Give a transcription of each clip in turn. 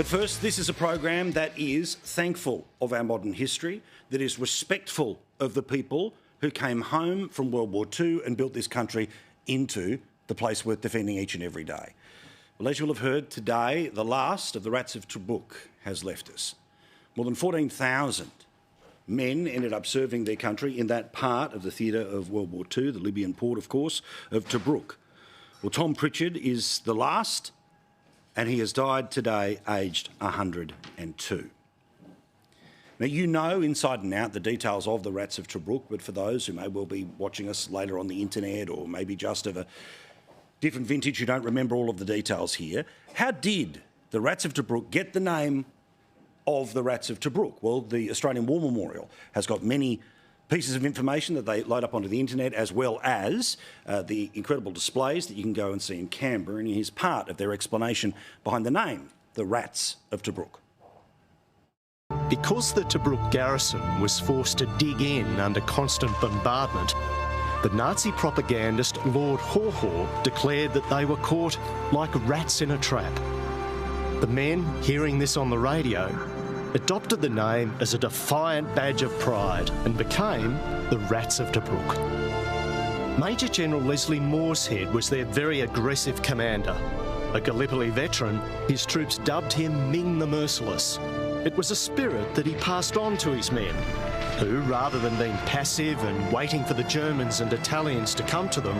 But first, this is a program that is thankful of our modern history, that is respectful of the people who came home from World War II and built this country into the place worth defending each and every day. Well, as you'll have heard today, the last of the Rats of Tobruk has left us. More than 14,000 men ended up serving their country in that part of the theatre of World War II, the Libyan port, of course, of Tobruk. Well, Tom Pritchard is the last, and he has died today aged 102. Now, you know inside and out the details of the Rats of Tobruk, but for those who may well be watching us later on the internet or maybe just of a different vintage who don't remember all of the details here, how did the Rats of Tobruk get the name of the Rats of Tobruk? Well, the Australian War Memorial has got many pieces of information that they load up onto the internet, as well as the incredible displays that you can go and see in Canberra, and here's part of their explanation behind the name, the Rats of Tobruk. Because the Tobruk garrison was forced to dig in under constant bombardment, the Nazi propagandist Lord Haw declared that they were caught like rats in a trap. The men, hearing this on the radio, adopted the name as a defiant badge of pride and became the Rats of Tobruk. Major General Leslie Morshead was their very aggressive commander. A Gallipoli veteran, his troops dubbed him Ming the Merciless. It was a spirit that he passed on to his men, who, rather than being passive and waiting for the Germans and Italians to come to them,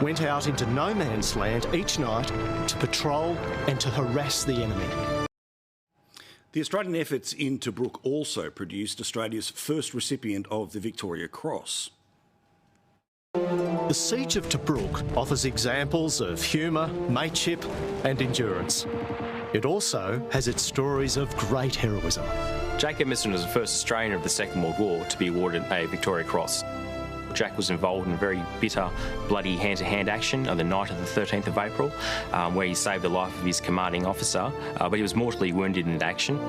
went out into no man's land each night to patrol and to harass the enemy. The Australian efforts in Tobruk also produced Australia's first recipient of the Victoria Cross. The Siege of Tobruk offers examples of humour, mateship and endurance. It also has its stories of great heroism. Jack Emerson was the first Australian of the Second World War to be awarded a Victoria Cross. Jack was involved in a very bitter, bloody hand-to-hand action on the night of the 13th of April, where he saved the life of his commanding officer, but he was mortally wounded in action.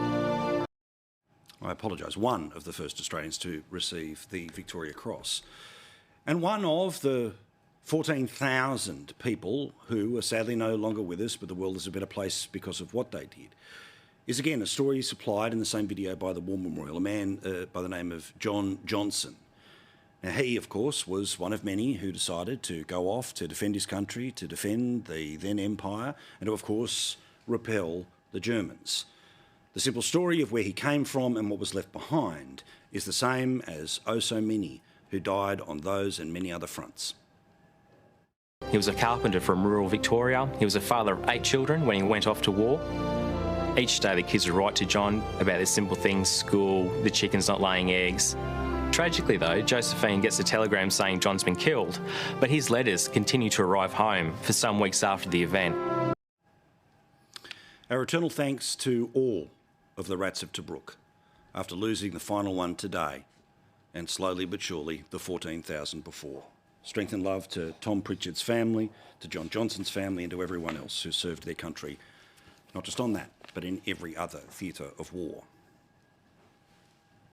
I apologise, one of the first Australians to receive the Victoria Cross, and one of the 14,000 people who are sadly no longer with us, but the world is a better place because of what they did, is again a story supplied in the same video by the War Memorial, a man by the name of John Johnson. Now, he, of course, was one of many who decided to go off to defend his country, to defend the then empire, and to, of course, repel the Germans. The simple story of where he came from and what was left behind is the same as oh so many who died on those and many other fronts. He was a carpenter from rural Victoria. He was a father of 8 children when he went off to war. Each day the kids would write to John about the simple things, school, the chickens not laying eggs. Tragically though, Josephine gets a telegram saying John's been killed, but his letters continue to arrive home for some weeks after the event. Our eternal thanks to all of the Rats of Tobruk after losing the final one today, and slowly but surely the 14,000 before. Strength and love to Tom Pritchard's family, to John Johnson's family, and to everyone else who served their country, not just on that, but in every other theatre of war.